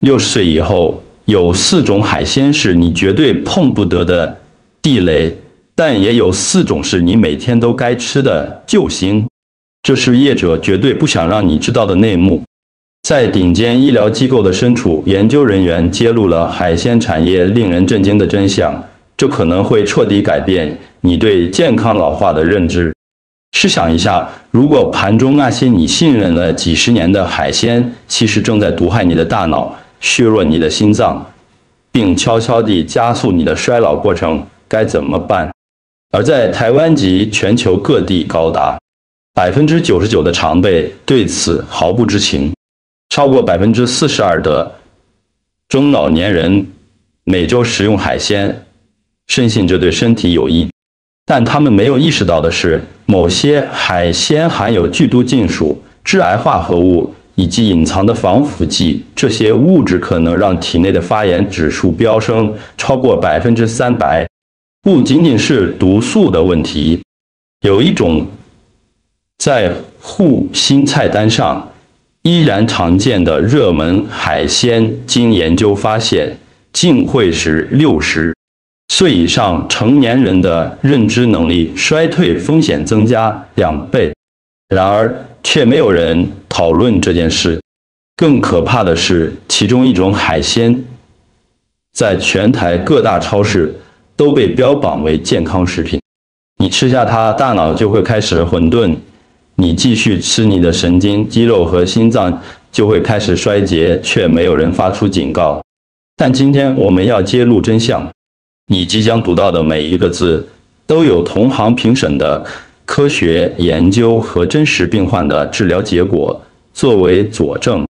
60岁以后，有4种海鲜是你绝对碰不得的地雷，但也有4种是你每天都该吃的救星。这是业者绝对不想让你知道的内幕。在顶尖医疗机构的深处，研究人员揭露了海鲜产业令人震惊的真相，这可能会彻底改变你对健康老化的认知。试想一下，如果盘中那些你信任了几十年的海鲜，其实正在毒害你的大脑，削弱你的心脏，并悄悄地加速你的衰老过程，该怎么办？而在台湾及全球各地，高达99%的常辈对此毫不知情。超过42%的中老年人每周食用海鲜，深信这对身体有益。但他们没有意识到的是，某些海鲜含有剧毒金属、致癌化合物以及隐藏的防腐剂，这些物质可能让体内的发炎指数飙升超过300%。不仅仅是毒素的问题，有一种在护心菜单上依然常见的热门海鲜，经研究发现，竟会使60岁以上成年人的认知能力衰退风险增加2倍。然而，却没有人讨论这件事。更可怕的是，其中一种海鲜在全台各大超市都被标榜为健康食品。你吃下它，大脑就会开始混沌。你继续吃，你的神经、肌肉和心脏就会开始衰竭，却没有人发出警告。但今天我们要揭露真相，你即将读到的每一个字，都有同行评审的科学研究和真实病患的治疗结果作为佐证。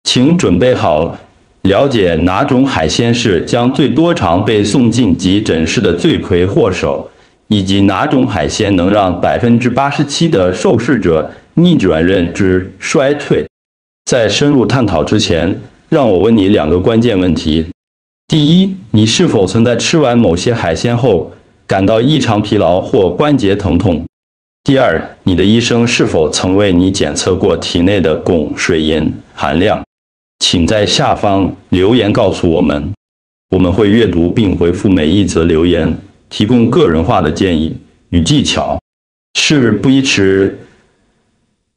请准备好，了解哪种海鲜是将最多常被送进急诊室的罪魁祸首，以及哪种海鲜能让87%的受试者逆转认知衰退。在深入探讨之前，让我问你2个关键问题。第一，你是否曾在吃完某些海鲜后感到异常疲劳或关节疼痛？第二，你的医生是否曾为你检测过体内的汞、水银含量？请在下方留言告诉我们，我们会阅读并回复每一则留言，提供个人化的建议与技巧。事不宜迟，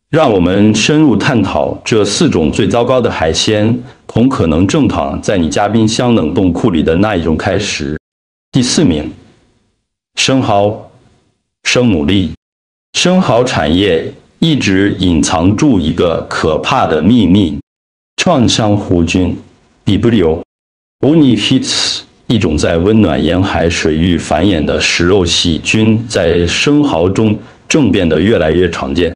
让我们深入探讨这4种最糟糕的海鲜，从可能正躺在你家冰箱冷冻库里的那一种开始。第4名，生蚝、生牡蛎。生蚝产业一直隐藏住一个可怕的秘密：创伤弧菌 Vibrio onificus， 一种在温暖沿海水域繁衍的食肉细菌，在生蚝中正变得越来越常见。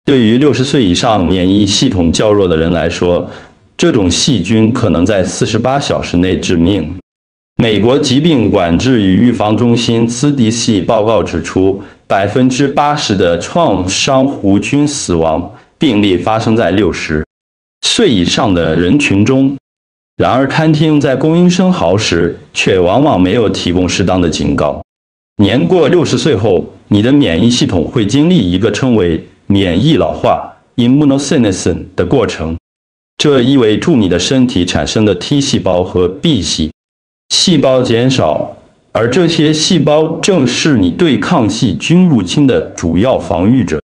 对于60岁以上免疫系统较弱的人来说，这种细菌可能在48小时内致命。美国疾病管制与预防中心 CDC 报告指出，80%的创伤弧菌死亡病例发生在60岁以上的人群中。然而，餐厅在供应生蚝时，却往往没有提供适当的警告。年过60岁后，你的免疫系统会经历一个称为免疫老化 （immunosenescence） 的过程，这意味着你的身体产生的 T 细胞和 B 细胞减少，而这些细胞正是你对抗细菌入侵的主要防御者。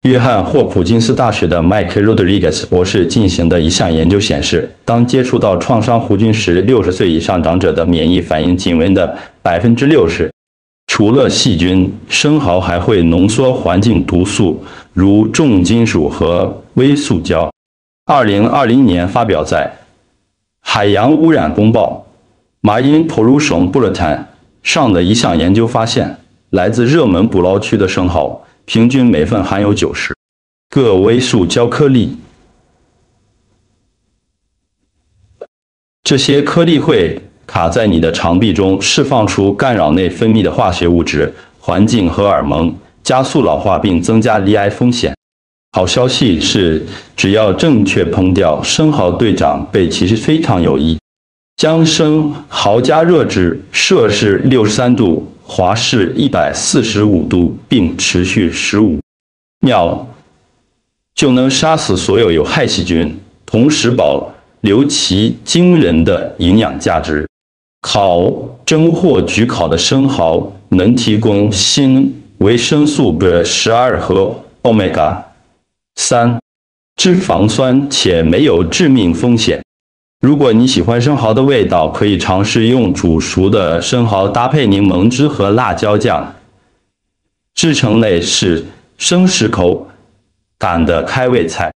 约翰霍普金斯大学的麦克·罗德里格斯博士进行的一项研究显示，当接触到创伤弧菌时，60岁以上长者的免疫反应仅为的60%。除了细菌，生蚝还会浓缩环境毒素，如重金属和微塑胶。2020年发表在《海洋污染公报》Marine Pollution Bulletin 上的一项研究发现，来自热门捕捞区的生蚝平均每份含有90个微塑胶颗粒。这些颗粒会卡在你的肠壁中，释放出干扰内分泌的化学物质、环境荷尔蒙，加速老化并增加罹癌风险。好消息是，只要正确烹调，生蚝对长辈其实非常有益。将生蚝加热至摄氏63度、华氏145度，并持续15秒，就能杀死所有有害细菌，同时保留其惊人的营养价值。烤、蒸或焗烤的生蚝能提供锌、维生素 B12 和 Omega-3 脂肪酸，且没有致命风险。如果你喜欢生蚝的味道，可以尝试用煮熟的生蚝搭配柠檬汁和辣椒酱，制成类似生食口感的开胃菜。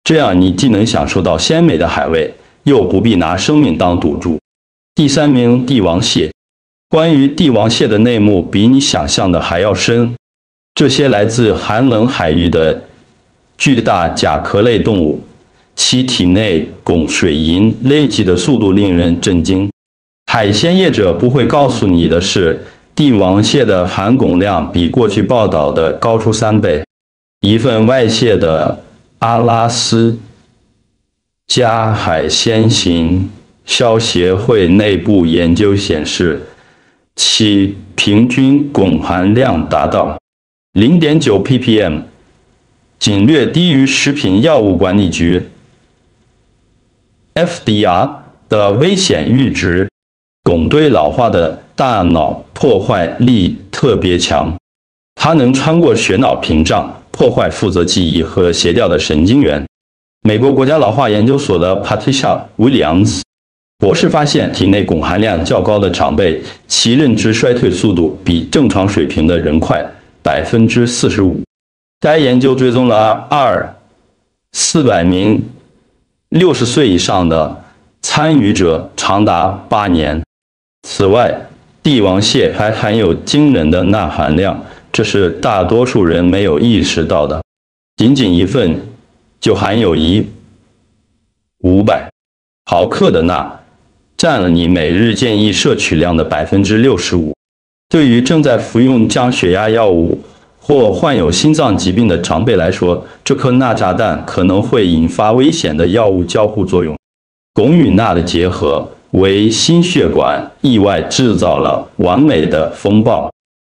这样你既能享受到鲜美的海味，又不必拿生命当赌注。第3名，帝王蟹。关于帝王蟹的内幕比你想象的还要深。这些来自寒冷海域的巨大甲壳类动物，其体内汞水银累积的速度令人震惊。海鲜业者不会告诉你的是，帝王蟹的含汞量比过去报道的高出3倍。一份外泄的阿拉斯加海鲜行销协会内部研究显示，其平均汞含量达到 0.9 ppm， 仅略低于食品药物管理局 FDA 的危险阈值。汞对老化的大脑破坏力特别强，它能穿过血脑屏障，破坏负责记忆和协调的神经元。美国国家老化研究所的 Patricia Williams 博士发现，体内汞含量较高的长辈，其认知衰退速度比正常水平的人快 45%。该研究追踪了400名60岁以上的参与者，长达8年。此外，帝王蟹还含有惊人的钠含量，这是大多数人没有意识到的。仅仅一份就含有500毫克的钠，占了你每日建议摄取量的 65%。对于正在服用降血压药物或患有心脏疾病的长辈来说，这颗钠炸弹可能会引发危险的药物交互作用。汞与钠的结合为心血管意外制造了完美的风暴。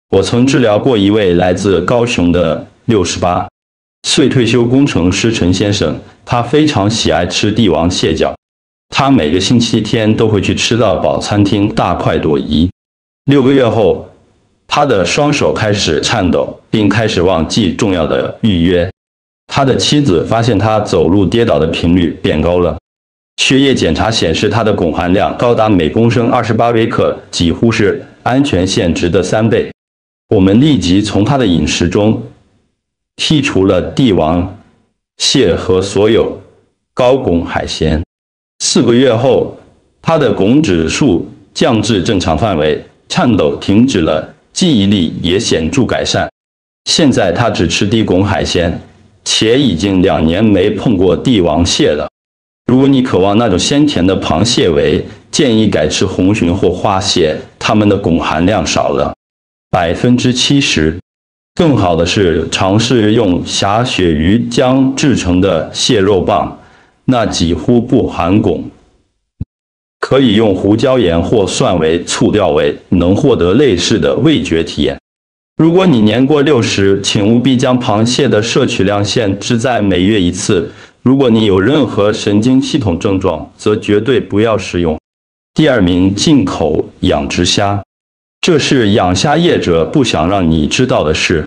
我曾治疗过一位来自高雄的68岁退休工程师陈先生，他非常喜爱吃帝王蟹脚，他每个星期天都会去吃到饱餐厅大快朵颐。6个月后，他的双手开始颤抖，并开始忘记重要的预约。他的妻子发现他走路跌倒的频率变高了。血液检查显示，他的汞含量高达每公升28微克，几乎是安全限值的3倍。我们立即从他的饮食中剔除了帝王蟹和所有高汞海鲜。4个月后，他的汞指数降至正常范围，颤抖停止了，记忆力也显著改善。现在他只吃低汞海鲜，且已经2年没碰过帝王蟹了。如果你渴望那种鲜甜的螃蟹味，建议改吃红鲟或花蟹，它们的汞含量少了 70%。更好的是，尝试用霞鳕鱼浆制成的蟹肉棒，那几乎不含汞。可以用胡椒盐或蒜尾醋调味，能获得类似的味觉体验。如果你年过60，请务必将螃蟹的摄取量限制在每月1次。如果你有任何神经系统症状，则绝对不要食用。第2名，进口养殖虾。这是养虾业者不想让你知道的事。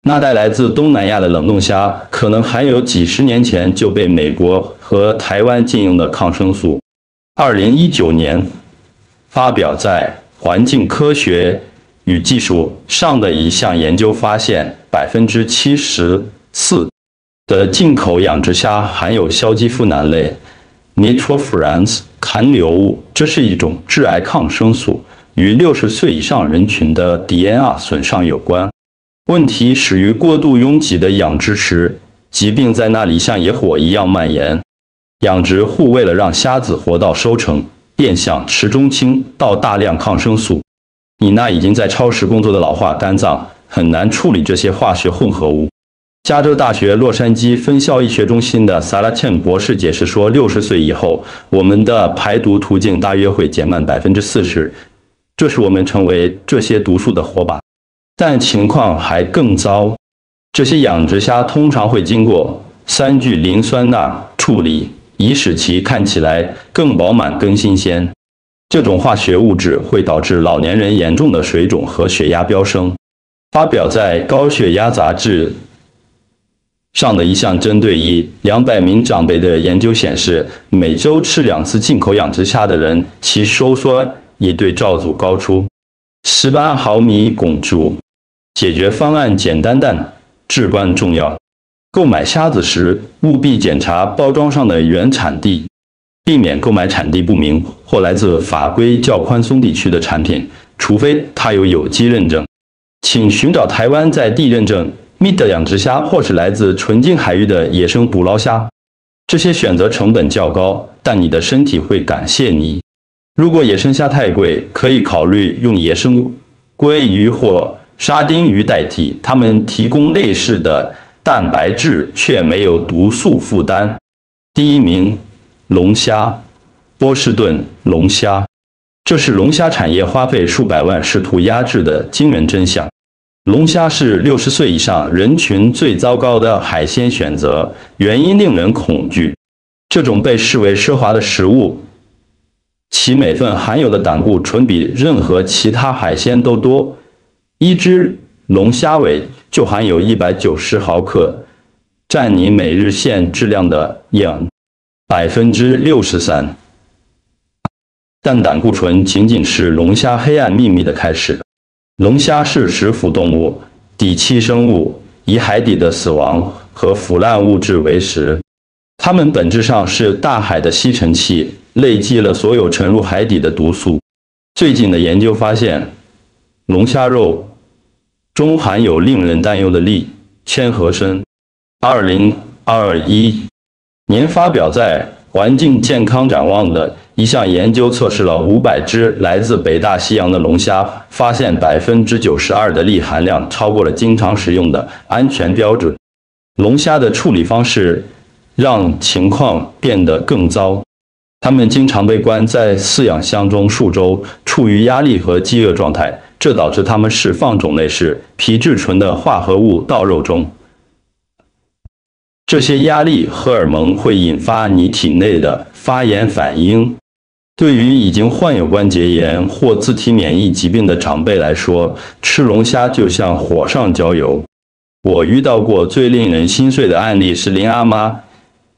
那袋来自东南亚的冷冻虾，可能含有几十年前就被美国和台湾禁用的抗生素。2019年发表在《环境科学与技术》上的一项研究发现，74%的进口养殖虾含有硝基呋喃类 nitrofurans 含硫物，这是一种致癌抗生素，与60岁以上人群的 DNA 损伤有关。问题始于过度拥挤的养殖池，疾病在那里像野火一样蔓延。养殖户为了让虾子活到收成，便向池中倾倒大量抗生素。你那已经在超时工作的老化肝脏很难处理这些化学混合物。加州大学洛杉矶分校医学中心的萨拉茜博士解释说，60岁以后，我们的排毒途径大约会减慢40%，这是我们成为这些毒素的火把。但情况还更糟，这些养殖虾通常会经过3聚磷酸钠处理，以使其看起来更饱满、更新鲜。这种化学物质会导致老年人严重的水肿和血压飙升。发表在《高血压杂志》上的一项针对200名长辈的研究显示，每周吃2次进口养殖虾的人，其收缩也对照组高出18毫米汞柱。解决方案简单但至关重要。购买虾子时，务必检查包装上的原产地，避免购买产地不明或来自法规较宽松地区的产品，除非它有有机认证。请寻找台湾在地认证 MIT 的养殖虾，或是来自纯净海域的野生捕捞虾。这些选择成本较高，但你的身体会感谢你。如果野生虾太贵，可以考虑用野生鲑鱼或沙丁鱼代替，它们提供类似的蛋白质，却没有毒素负担。第一名，龙虾，波士顿龙虾。这是龙虾产业花费数百万试图压制的惊人真相。龙虾是60岁以上人群最糟糕的海鲜选择，原因令人恐惧。这种被视为奢华的食物，其每份含有的胆固醇比任何其他海鲜都多。一只龙虾尾就含有190毫克，占你每日限质量的63%。但胆固醇仅仅是龙虾黑暗秘密的开始。龙虾是食腐动物，底栖生物，以海底的死亡和腐烂物质为食。它们本质上是大海的吸尘器，累积了所有沉入海底的毒素。最近的研究发现，龙虾肉中含有令人担忧的氯铅和砷。2021年发表在《环境健康展望》的一项研究测试了500只来自北大西洋的龙虾，发现92%的氯含量超过了经常使用的安全标准。龙虾的处理方式让情况变得更糟。它们经常被关在饲养箱中数周，处于压力和饥饿状态，这导致它们释放种类是皮质醇的化合物到肉中。这些压力荷尔蒙会引发你体内的发炎反应。对于已经患有关节炎或自体免疫疾病的长辈来说，吃龙虾就像火上浇油。我遇到过最令人心碎的案例是林阿妈，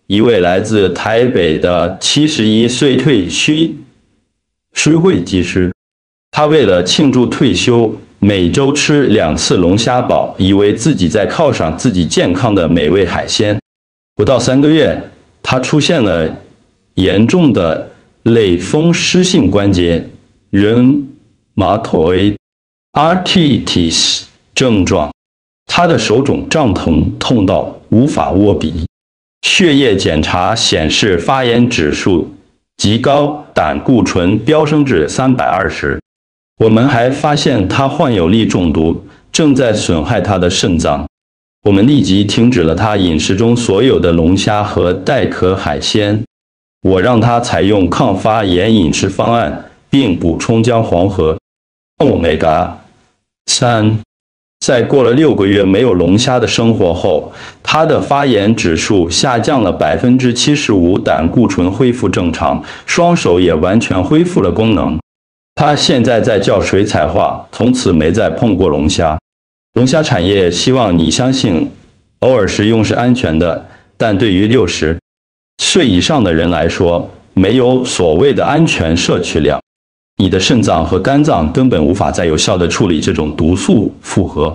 一位来自台北的71岁退休会计师。他为了庆祝退休，每周吃2次龙虾堡，以为自己在犒赏自己健康的美味海鲜。不到3个月，他出现了严重的类风湿性关节（rheumatoid arthritis） 症状。他的手肿胀疼，痛到无法握笔。血液检查显示发炎指数极高，胆固醇飙升至320。我们还发现他患有氯中毒，正在损害他的肾脏。我们立即停止了他饮食中所有的龙虾和带壳海鲜。我让他采用抗发炎饮食方案，并补充姜黄和欧米伽3。在过了6个月没有龙虾的生活后，他的发炎指数下降了75%，胆固醇恢复正常，双手也完全恢复了功能。他现在在教水彩画，从此没再碰过龙虾。龙虾产业希望你相信，偶尔食用是安全的，但对于60岁以上的人来说，没有所谓的安全摄取量。你的肾脏和肝脏根本无法再有效地处理这种毒素负荷。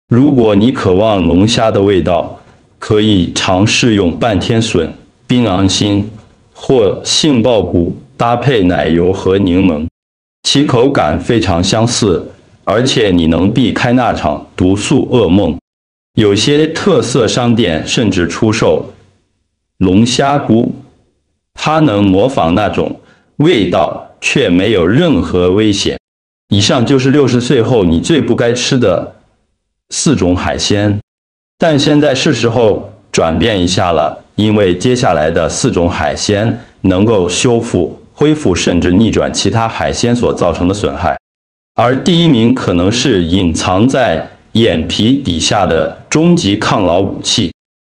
如果你渴望龙虾的味道，可以尝试用半天笋、槟榔心或杏鲍菇搭配奶油和柠檬，其口感非常相似，而且你能避开那场毒素噩梦。有些特色商店甚至出售龙虾菇，它能模仿那种味道，却没有任何危险。以上就是60岁后你最不该吃的4种海鲜。但现在是时候转变一下了，因为接下来的4种海鲜能够修复、恢复甚至逆转其他海鲜所造成的损害。而第1名可能是隐藏在眼皮底下的终极抗老武器。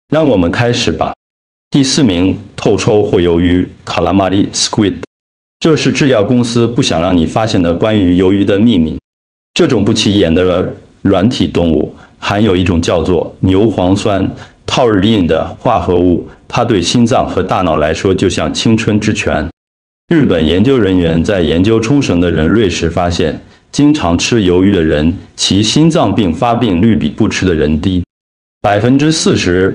让我们开始吧。第4名，透抽或鱿鱼 （calamari squid）， 这是制药公司不想让你发现的关于鱿鱼的秘密。这种不起眼的软体动物含有一种叫做牛磺酸 taurine 的化合物，它对心脏和大脑来说就像青春之泉。日本研究人员在研究冲绳的人瑞时发现，经常吃鱿鱼的人，其心脏病发病率比不吃的人低40%，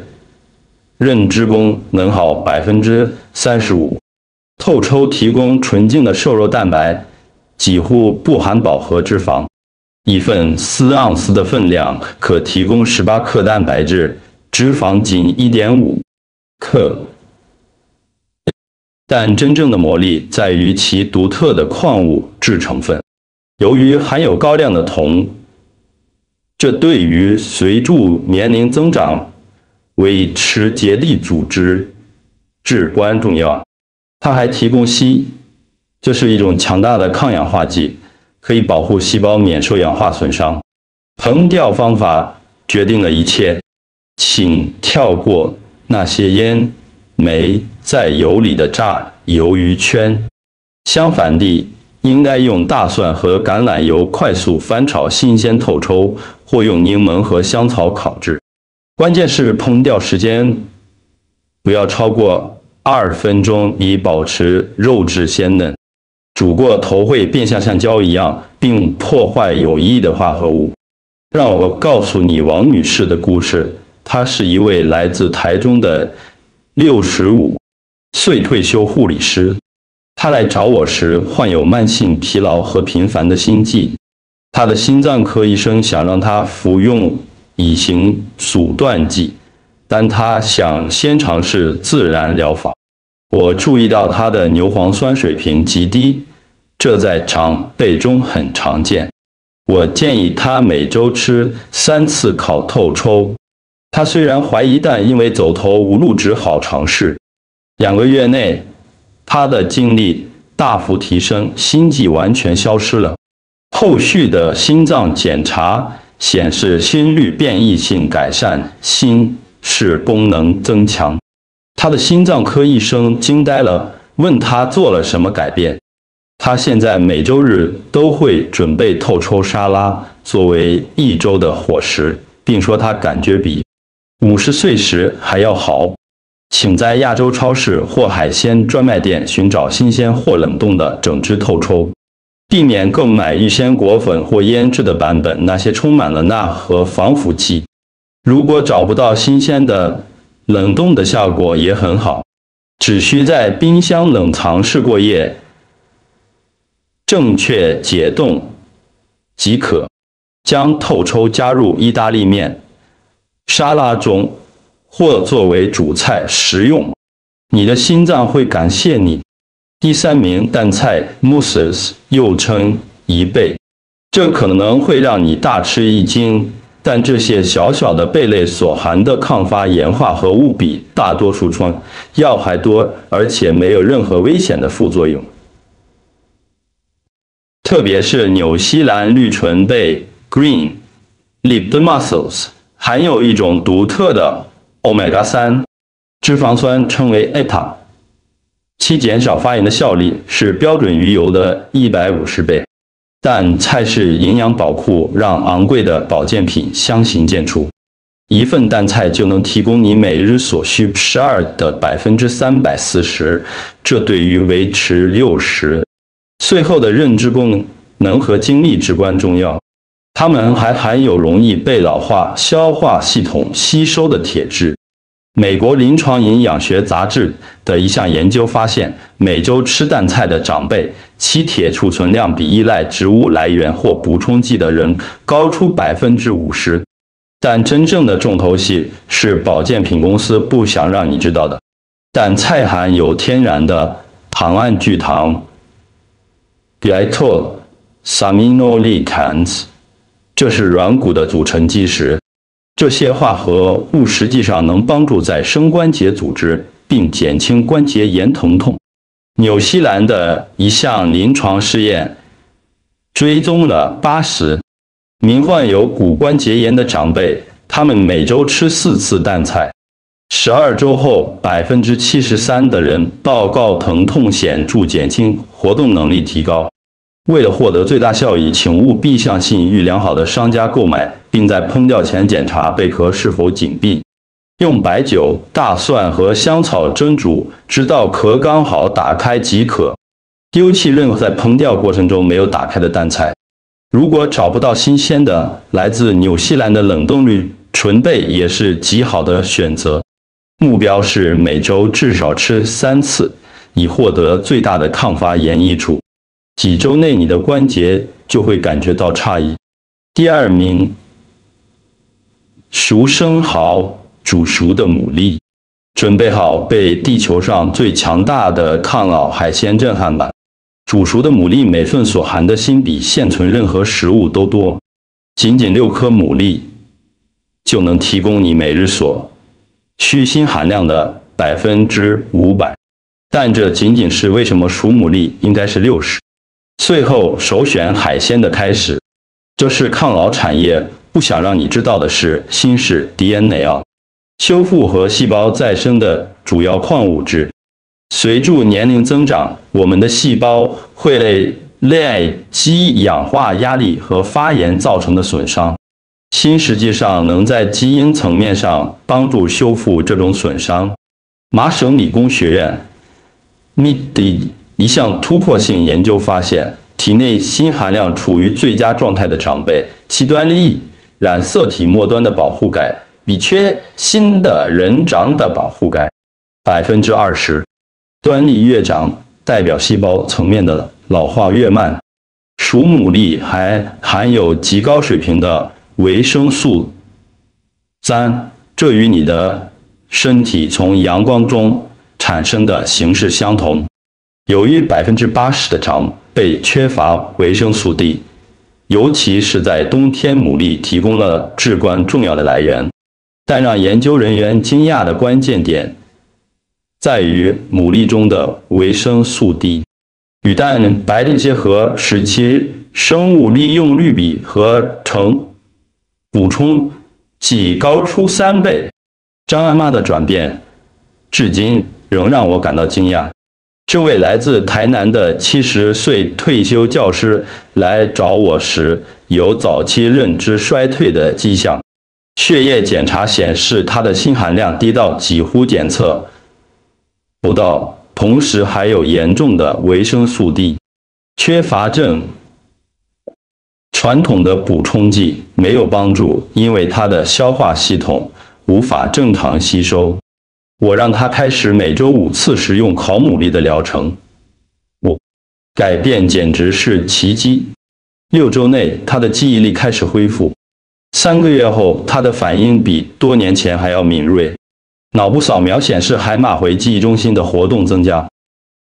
认知功能好35%。透抽提供纯净的瘦肉蛋白，几乎不含饱和脂肪。一份4盎司的分量可提供18克蛋白质，脂肪仅1.5克。但真正的魔力在于其独特的矿物质成分。由于含有高量的铜，这对于随着年龄增长维持结缔组织至关重要。它还提供硒，这是一种强大的抗氧化剂，可以保护细胞免受氧化损伤。烹调方法决定了一切，请跳过那些烟煤在油里的炸鱿鱼圈。相反地，应该用大蒜和橄榄油快速翻炒新鲜透抽，或用柠檬和香草烤制。关键是烹调时间不要超过2分钟，以保持肉质鲜嫩。煮过头会变像胶一样，并破坏有益的化合物。让我告诉你王女士的故事。她是一位来自台中的65岁退休护理师。她来找我时患有慢性疲劳和频繁的心悸。她的心脏科医生想让她服用乙型阻断剂，但她想先尝试自然疗法。我注意到她的牛磺酸水平极低，这在长辈中很常见。我建议她每周吃3次烤透抽。她虽然怀疑，但因为走投无路，只好尝试。2个月内，她的精力大幅提升，心悸完全消失了。后续的心脏检查显示心率变异性改善，心室功能增强。他的心脏科医生惊呆了，问他做了什么改变。他现在每周日都会准备透抽沙拉作为1周的伙食，并说他感觉比50岁时还要好。请在亚洲超市或海鲜专卖店寻找新鲜或冷冻的整只透抽，避免购买预先裹粉或腌制的版本，那些充满了钠和防腐剂。如果找不到新鲜的，冷冻的效果也很好，只需在冰箱冷藏室过夜，正确解冻即可。将透抽加入意大利面、沙拉中，或作为主菜食用，你的心脏会感谢你。第3名，蛋菜 mousses 又称贻贝，这可能会让你大吃一惊。但这些小小的贝类所含的抗发炎化合物比大多数中药还多，而且没有任何危险的副作用。特别是纽西兰绿唇贝 Green Leaf mussels 含有一种独特的 Omega-3 脂肪酸，称为 ETA， 其减少发炎的效力是标准鱼油的150倍。但菜式营养宝库让昂贵的保健品相形见绌。一份蛋菜就能提供你每日所需12%的340%，这对于维持60岁后的认知功能和精力至关重要。它们还含有容易被老化消化系统吸收的铁质。美国临床营养学杂志的一项研究发现，每周吃蛋菜的长辈，其铁储存量比依赖植物来源或补充剂的人高出50%。但真正的重头戏是保健品公司不想让你知道的。蛋菜含有天然的糖胺聚糖 （glycosaminoglycans）， 这是软骨的组成基石。这些化合物实际上能帮助再生关节组织，并减轻关节炎疼痛。纽西兰的一项临床试验追踪了80名患有骨关节炎的长辈，他们每周吃4次蛋菜。12周后，73%的人报告疼痛显著减轻，活动能力提高。为了获得最大效益，请务必向信誉良好的商家购买，并在烹调前检查贝壳是否紧闭。用白酒、大蒜和香草蒸煮，直到壳刚好打开即可。丢弃任何在烹调过程中没有打开的淡菜。如果找不到新鲜的，来自纽西兰的冷冻绿纯贝也是极好的选择。目标是每周至少吃3次，以获得最大的抗发炎益处。几周内你的关节就会感觉到差异。第2名，熟生蚝煮熟的牡蛎。准备好被地球上最强大的抗老海鲜震撼吧！煮熟的牡蛎每份所含的锌比现存任何食物都多，仅6颗牡蛎就能提供你每日所需锌含量的500%。但这仅仅是为什么熟牡蛎应该是60。最后首选海鲜的开始，这是抗老产业不想让你知道的是，锌是 DNA 修复和细胞再生的主要矿物质。随着年龄增长，我们的细胞会累积氧化压力和发炎造成的损伤。锌实际上能在基因层面上帮助修复这种损伤。麻省理工学院 MIT 一项突破性研究发现，体内锌含量处于最佳状态的长辈，其端粒染色体末端的保护钙比缺锌的人长的保护钙20%。端粒越长，代表细胞层面的老化越慢。熟牡蛎还含有极高水平的维生素3，这与你的身体从阳光中产生的形式相同。由于80%的长辈缺乏维生素 D， 尤其是在冬天，牡蛎提供了至关重要的来源。但让研究人员惊讶的关键点在于牡蛎中的维生素 D 与蛋白的结合，使其生物利用率比合成补充剂高出3倍。张阿妈的转变至今仍让我感到惊讶。这位来自台南的70岁退休教师来找我时，有早期认知衰退的迹象。血液检查显示他的锌含量低到几乎检测不到，同时还有严重的维生素 D 缺乏症。传统的补充剂没有帮助，因为他的消化系统无法正常吸收。我让他开始每周5次食用烤牡蛎的疗程。改变简直是奇迹。6周内，他的记忆力开始恢复。3个月后，他的反应比多年前还要敏锐。脑部扫描显示海马回记忆中心的活动增加。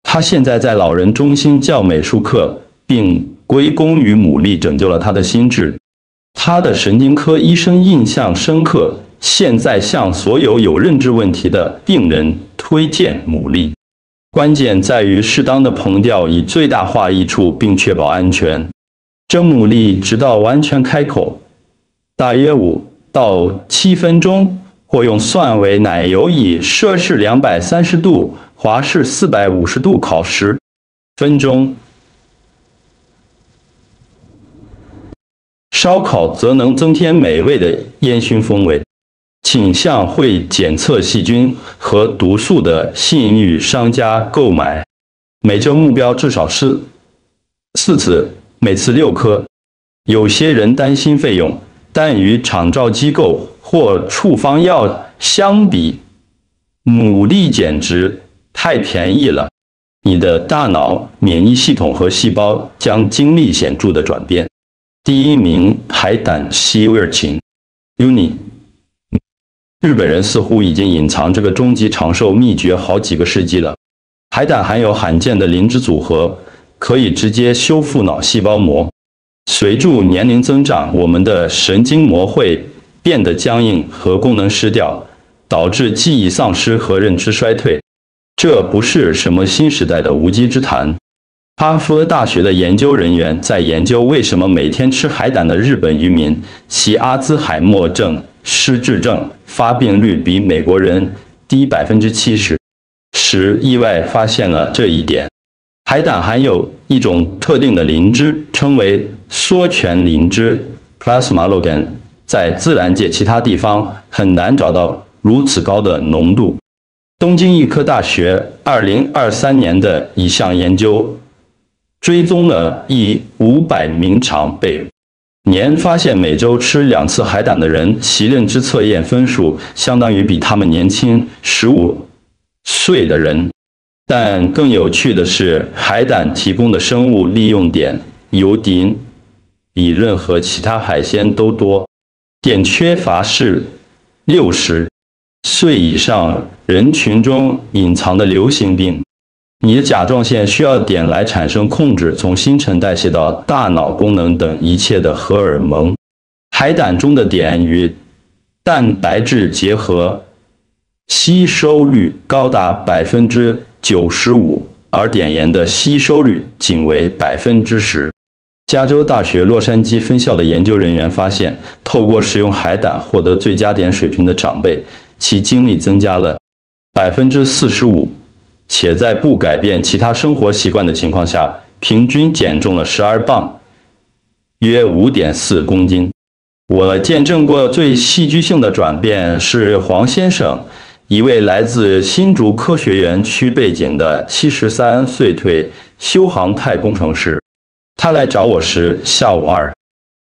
他现在在老人中心教美术课，并归功于牡蛎拯救了他的心智。他的神经科医生印象深刻，现在向所有有认知问题的病人推荐牡蛎。关键在于适当的烹调，以最大化益处并确保安全。蒸牡蛎直到完全开口，大约5到7分钟，或用蒜尾奶油以摄氏230度、华氏450度烤10分钟。烧烤则能增添美味的烟熏风味。倾向会检测细菌和毒素的信誉商家购买。每周目标至少是4次，每次6颗。有些人担心费用，但与厂照机构或处方药相比，牡蛎简直太便宜了。你的大脑、免疫系统和细胞将经历显著的转变。第1名，海胆西味芹 Uni。日本人似乎已经隐藏这个终极长寿秘诀好几个世纪了。海胆含有罕见的磷脂组合，可以直接修复脑细胞膜。随着年龄增长，我们的神经膜会变得僵硬和功能失调，导致记忆丧失和认知衰退。这不是什么新时代的无稽之谈。哈佛大学的研究人员在研究为什么每天吃海胆的日本渔民其阿兹海默症、失智症发病率比美国人低70%。时意外发现了这一点。海胆含有一种特定的磷脂，称为缩醛磷脂 （plasmalogen）， 在自然界其他地方很难找到如此高的浓度。东京医科大学2023年的一项研究追踪了500名长辈，年发现每周吃2次海胆的人，其认知测验分数相当于比他们年轻15岁的人。但更有趣的是，海胆提供的生物利用碘、油碘比任何其他海鲜都多。碘缺乏是60岁以上人群中隐藏的流行病。你的甲状腺需要碘来产生控制从新陈代谢到大脑功能等一切的荷尔蒙。海胆中的碘与蛋白质结合，吸收率高达95%，而碘盐的吸收率仅为10%。加州大学洛杉矶分校的研究人员发现，透过食用海胆获得最佳碘水平的长辈，其精力增加了45%，且在不改变其他生活习惯的情况下，平均减重了12磅，约5.4公斤。我见证过最戏剧性的转变是黄先生，一位来自新竹科学园区背景的73岁退休航太工程师。他来找我时，下午2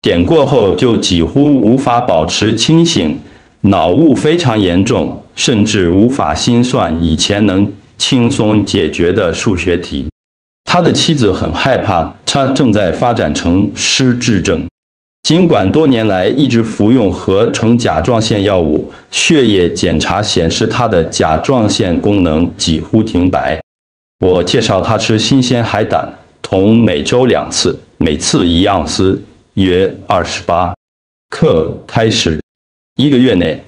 点过后就几乎无法保持清醒，脑雾非常严重，甚至无法心算以前能轻松解决的数学题。他的妻子很害怕他正在发展成失智症。尽管多年来一直服用合成甲状腺药物，血液检查显示他的甲状腺功能几乎停摆。我介绍他吃新鲜海胆，同每周2次，每次1盎司，约28克开始。1个月内，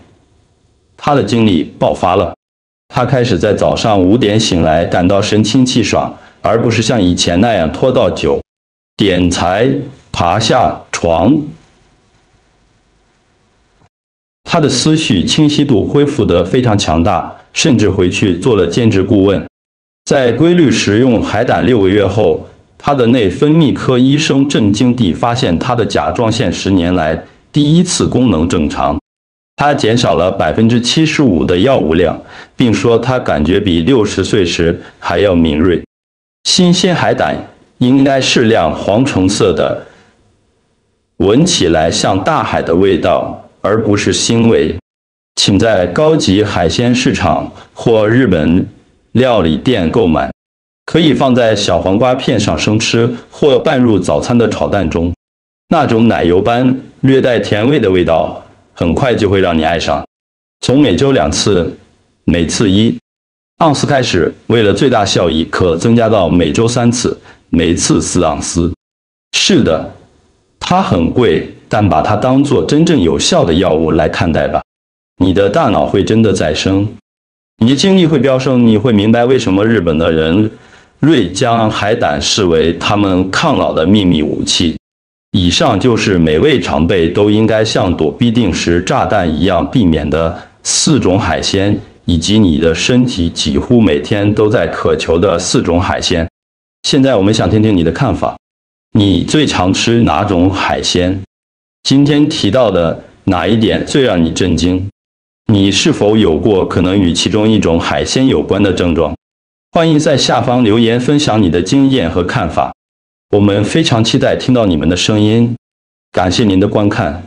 他的精力爆发了。他开始在早上5点醒来，感到神清气爽，而不是像以前那样拖到9点才爬下床。他的思绪清晰度恢复得非常强大，甚至回去做了兼职顾问。在规律食用海胆6个月后，他的内分泌科医生震惊地发现他的甲状腺10年来第一次功能正常。他减少了75%的药物量，并说他感觉比60岁时还要敏锐。新鲜海胆应该适量黄橙色的，闻起来像大海的味道，而不是腥味。请在高级海鲜市场或日本料理店购买，可以放在小黄瓜片上生吃，或拌入早餐的炒蛋中。那种奶油般略带甜味的味道，很快就会让你爱上。从每周2次，每次1盎司开始，为了最大效益，可增加到每周3次，每次4盎司。是的，它很贵，但把它当作真正有效的药物来看待吧。你的大脑会真的再生，你的精力会飙升，你会明白为什么日本的人瑞将海胆视为他们抗老的秘密武器。以上就是每位长辈都应该像躲避定时炸弹一样避免的4种海鲜，以及你的身体几乎每天都在渴求的4种海鲜。现在我们想听听你的看法，你最常吃哪种海鲜？今天提到的哪一点最让你震惊？你是否有过可能与其中一种海鲜有关的症状？欢迎在下方留言分享你的经验和看法，我们非常期待听到你们的声音。感谢您的观看。